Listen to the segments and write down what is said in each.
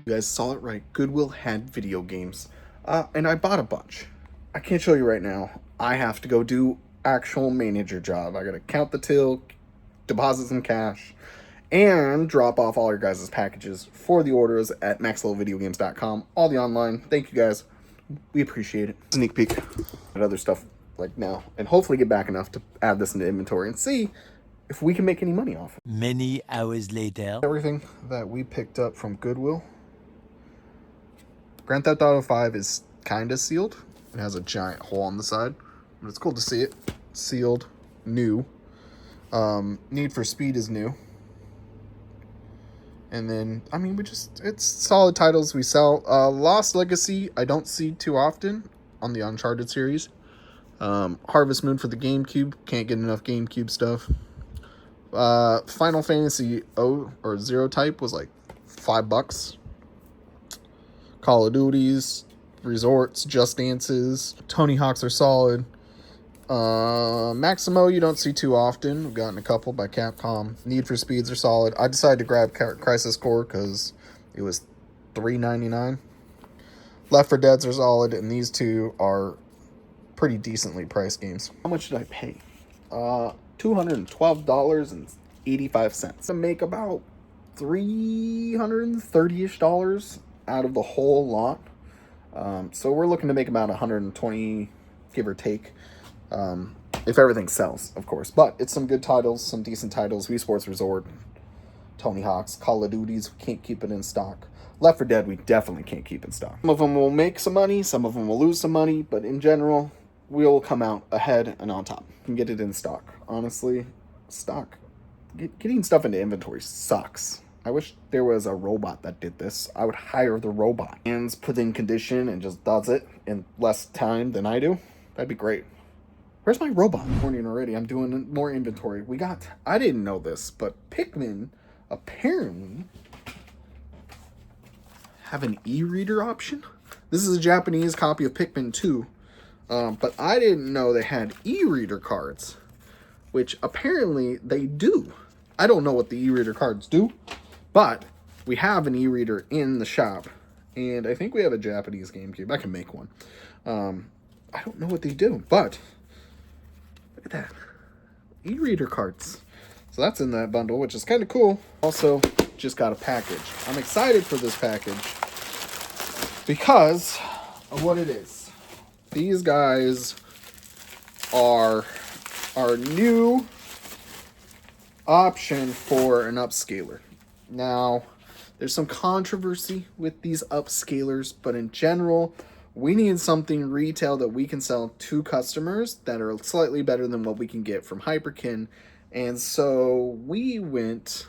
You guys saw it right. Goodwill had video games. And I bought a bunch. I can't show you right now. I have to go do actual manager job. I gotta count the till, deposit some cash, and drop off all your guys' packages for the orders at MaxLevelVideoGames.com. All the online. Thank you guys. We appreciate it. Sneak peek at other stuff like now. And hopefully get back enough to add this into inventory and see if we can make any money off it. Many hours later. Everything that we picked up from Goodwill. Grand Theft Auto 5 is kind of sealed. It has a giant hole on the side, but it's cool to see it. Sealed, new. Need for Speed is new. And then, I mean, it's solid titles we sell. Lost Legacy, I don't see too often on the Uncharted series. Harvest Moon for the GameCube, can't get enough GameCube stuff. Final Fantasy 0 type was like $5. Call of Duties, Resorts, Just Dances, Tony Hawks are solid. Maximo you don't see too often. We've gotten a couple by Capcom. Need for Speeds are solid. I decided to grab Crisis Core because it was $3.99. Left 4 Dead's are solid, and these two are pretty decently priced games. How much did I pay? $212.85 to make about $330-ish out of the whole lot. So we're looking to make about 120, give or take, if everything sells, of course. But it's some good titles, some decent titles. Wii Sports Resort, Tony Hawk's, Call of Duties, we can't keep it in stock. Left 4 Dead, we definitely can't keep in stock. Some of them will make some money, some of them will lose some money, but in general, we'll come out ahead and on top. You can get it in stock. Honestly, getting stuff into inventory sucks. I wish there was a robot that did this. I would hire the robot. Hands put in condition and just does it in less time than I do. That'd be great. Where's my robot? Morning already. I'm doing more inventory. I didn't know this, but Pikmin apparently have an e-reader option. This is a Japanese copy of Pikmin 2. But I didn't know they had e-reader cards, which apparently they do. I don't know what the e-reader cards do, but we have an e-reader in the shop, and I think we have a Japanese GameCube. I can make one. I don't know what they do, but look at that. E-reader cards. So that's in that bundle, which is kind of cool. Also, just got a package. I'm excited for this package because of what it is. These guys are our new option for an upscaler. Now, there's some controversy with these upscalers, but in general, we need something retail that we can sell to customers that are slightly better than what we can get from Hyperkin. And so we went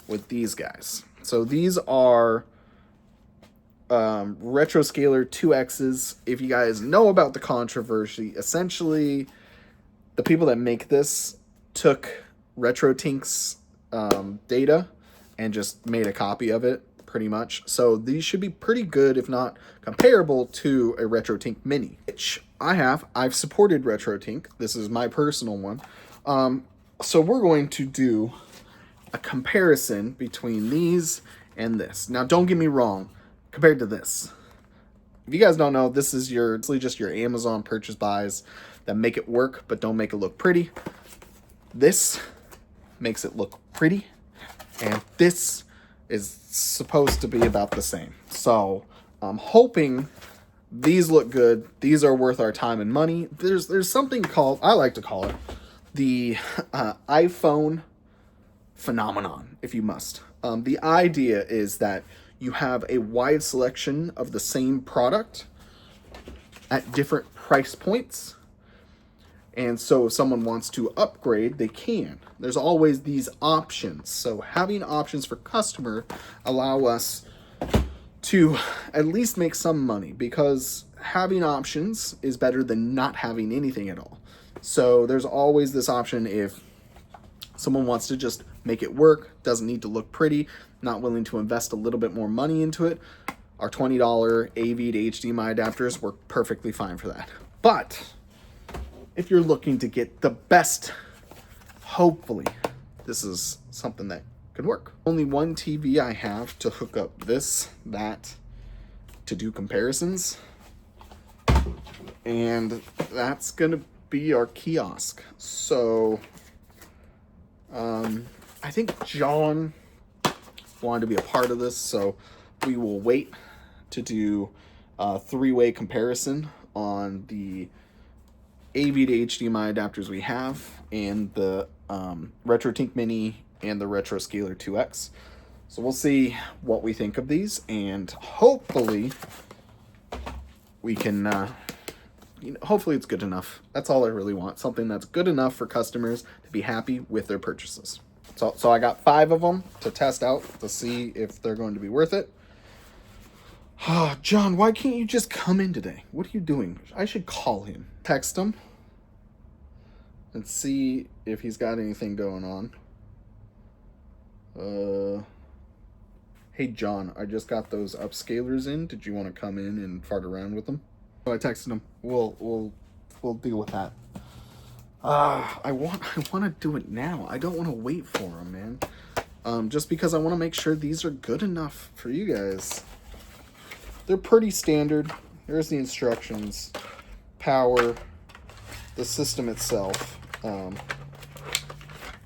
with these guys. So these are RetroScaler 2X's. If you guys know about the controversy, essentially the people that make this took RetroTink's data and just made a copy of it, pretty much. So these should be pretty good, if not comparable to a RetroTink Mini, which I've supported RetroTink. This is my personal one. So we're going to do a comparison between these and this. Now, don't get me wrong, compared to this, if you guys don't know, this is just your Amazon purchase buys that make it work but don't make it look pretty. This makes it look pretty, and this is supposed to be about the same. So I'm hoping these look good. These are worth our time and money. There's something called, I like to call it, the iPhone phenomenon, if you must. The idea is that you have a wide selection of the same product at different price points. And so if someone wants to upgrade, they can. There's always these options. So having options for customer allow us to at least make some money, because having options is better than not having anything at all. So there's always this option if someone wants to just make it work, doesn't need to look pretty, not willing to invest a little bit more money into it. Our $20 AV to HDMI adapters work perfectly fine for that. But if you're looking to get the best, hopefully, this is something that can work. Only one TV I have to hook up this, that, to do comparisons. And that's gonna be our kiosk. So I think John wanted to be a part of this, so we will wait to do a three-way comparison on the AV to HDMI adapters we have, and the RetroTink Mini and the Upscaler 2X. So we'll see what we think of these, and hopefully we can hopefully it's good enough. That's all I really want. Something that's good enough for customers to be happy with their purchases. So I got 5 of them to test out to see if they're going to be worth it. John, why can't you just come in today? What are you doing? I should call him. Text him and see if he's got anything going on. Hey John, I just got those upscalers in. Did you want to come in and fart around with them? So I texted him. We'll deal with that. I want to do it now. I don't want to wait for him, man. Just because I want to make sure these are good enough for you guys. They're pretty standard. Here's the instructions. Power. The system itself.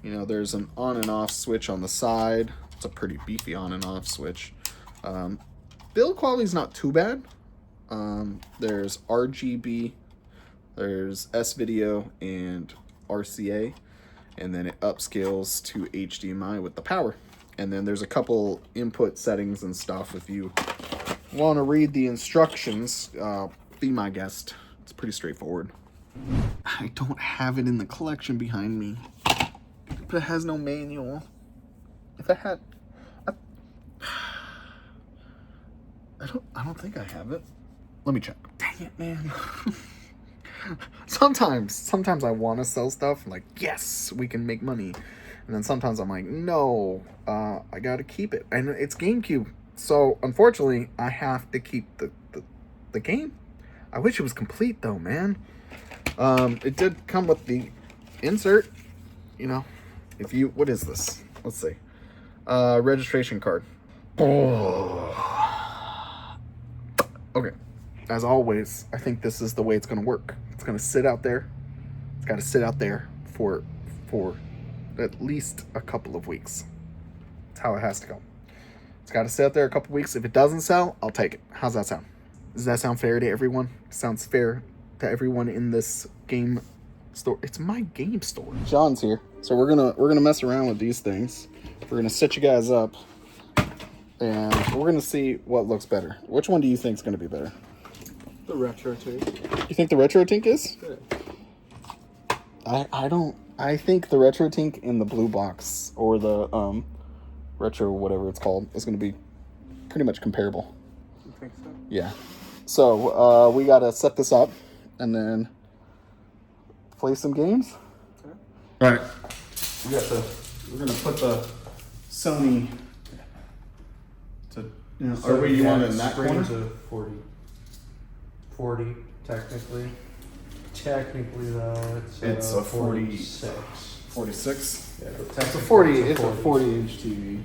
There's an on and off switch on the side. It's a pretty beefy on and off switch. Build quality's not too bad. There's RGB, there's S-Video and RCA, and then it upscales to HDMI with the power. And then there's a couple input settings and stuff. If you want to read the instructions, be my guest. It's pretty straightforward. I don't have it in the collection behind me, but it has no manual. If I had, I don't think I have it. Let me check. Dang it, man. Sometimes I want to sell stuff. I'm like, yes, we can make money. And then sometimes I'm like, no, I got to keep it. And it's GameCube. So unfortunately, I have to keep the game. I wish it was complete though, man. It did come with the insert. What is this? Let's see. Registration card. Oh. Okay. As always, I think this is the way it's going to work. It's going to sit out there. It's got to sit out there for at least a couple of weeks. That's how it has to go. It's got to sit out there a couple of weeks. If it doesn't sell, I'll take it. How's that sound? Does that sound fair to everyone? Sounds fair to everyone in this game store. It's my game store. John's here, so we're gonna mess around with these things. We're gonna set you guys up, and we're gonna see what looks better. Which one do you think is gonna be better? The RetroTink. You think the RetroTink is? Yeah. I don't. I think the RetroTink in the blue box or the retro whatever it's called is gonna be pretty much comparable. You think so? Yeah. So we gotta set this up and then play some games. Okay. All right. We're gonna put the Sony to. So you want it in that screen corner? to 40 technically. Technically though, It's a 46. 46. Yeah, It's a 40. It's a 40-inch TV.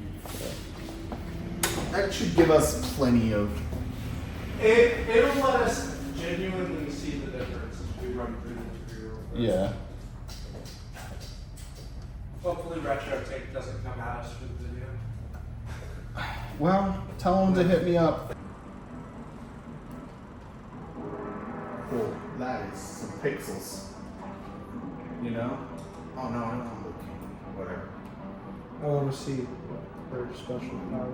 That should give us plenty of. It'll let us genuinely see the difference as we run through the tutorial. Yeah. Hopefully RetroTink doesn't come at us for the video. Well, tell them to hit me up. Cool. That is some pixels. Oh no, I don't know. Whatever. I want to see what their special power is.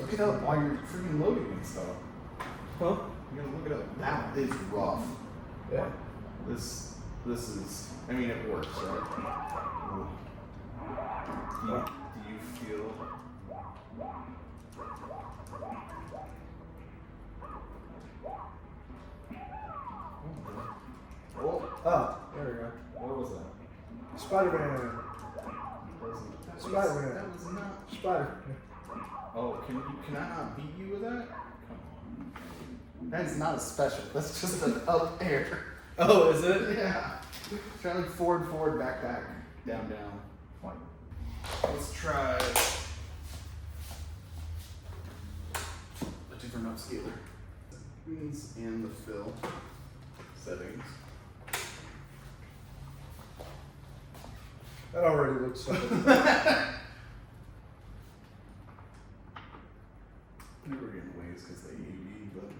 Look it up while you're freaking loading and stuff. Huh? You gotta look it up. That is rough. Yeah. This is. I mean, it works, right? Do you feel? Oh, there we go. What was that? Spider-Man. That Spider-Man. was not. Spider-Man. Oh, can I not beat you with that? Come on. That is not a special. That's just an up air. Oh, is it? Yeah. Try like forward, back, down. Fine. Let's try a different upscaler. And the fill settings. That already looks so good. Maybe we're getting waves because they AV, but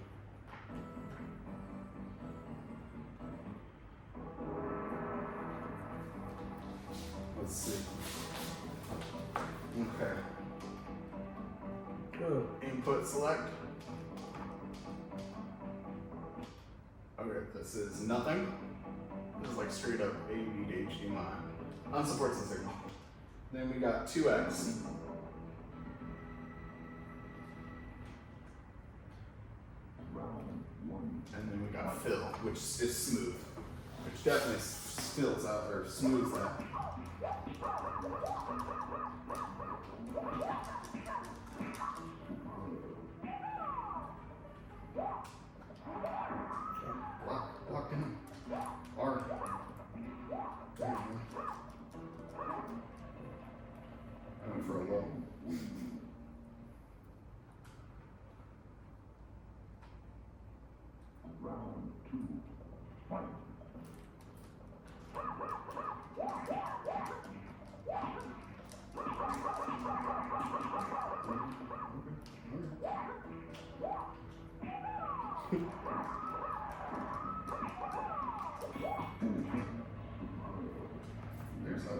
let's see. Okay. Oh, Input select. Okay, this is nothing. This is like straight up AV to HDMI. Unsupports the signal. Then we got 2x. And then we got fill, which is smooth. Which definitely fills out or smooths that. Blocked in. R. There you go. I went for a low. Round 2, fight.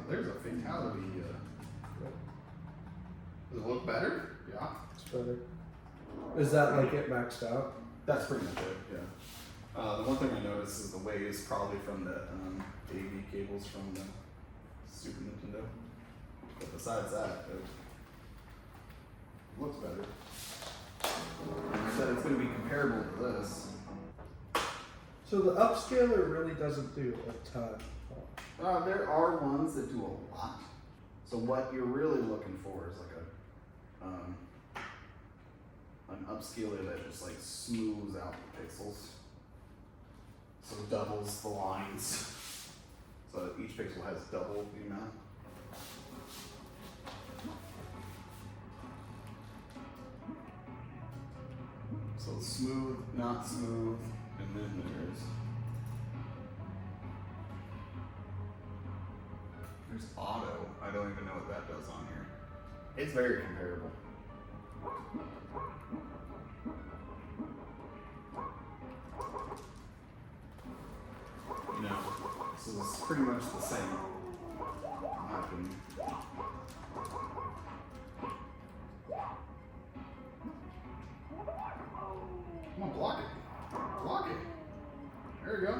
There's a fatality. Does it look better? Yeah. it's better. Is that like it maxed out? That's pretty much it, yeah. The one thing I noticed is the waves probably from the AV cables from the Super Nintendo. But besides that, it looks better. Like I said, it's going to be comparable to this. So the upscaler really doesn't do a ton. There are ones that do a lot. So what you're really looking for is like an upscaler that just like smooths out the pixels. So it doubles the lines. So that each pixel has double the amount. So smooth, not smooth, and then there's auto. I don't even know what that does on here. It's very comparable. You know, so it's pretty much the same. In my opinion. Come on, block it. Block it. There we go.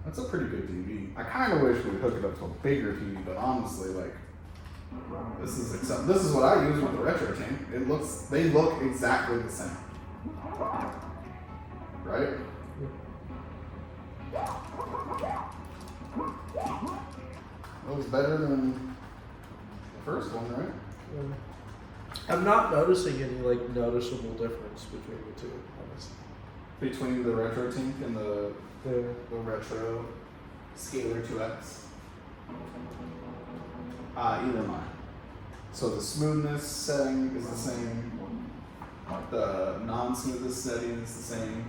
That's a pretty good TV. I kind of wish we would hook it up to a bigger TV, but honestly, like, this is what I use with the retro tank. They look exactly the same, right? Looks better than the first one, right? I'm not noticing any like noticeable difference between the two, honestly. Between the retro tank and the retro Scaler 2X. Either mine. So the smoothness setting is the same. The non-smoothness setting is the same.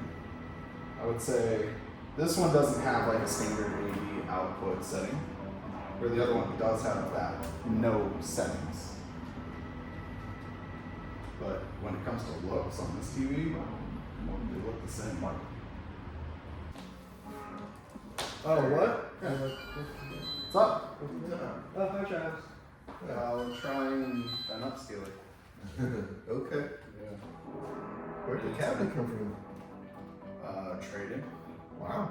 I would say this one doesn't have like a standard AV output setting, where the other one does have that no settings. But when it comes to looks on this TV, they look the same. Oh, what? Yeah. What's up? Oh, hi, Travis. I'll try an upscaler. Okay. Yeah. Where'd the cabinet come from? Trading. Wow.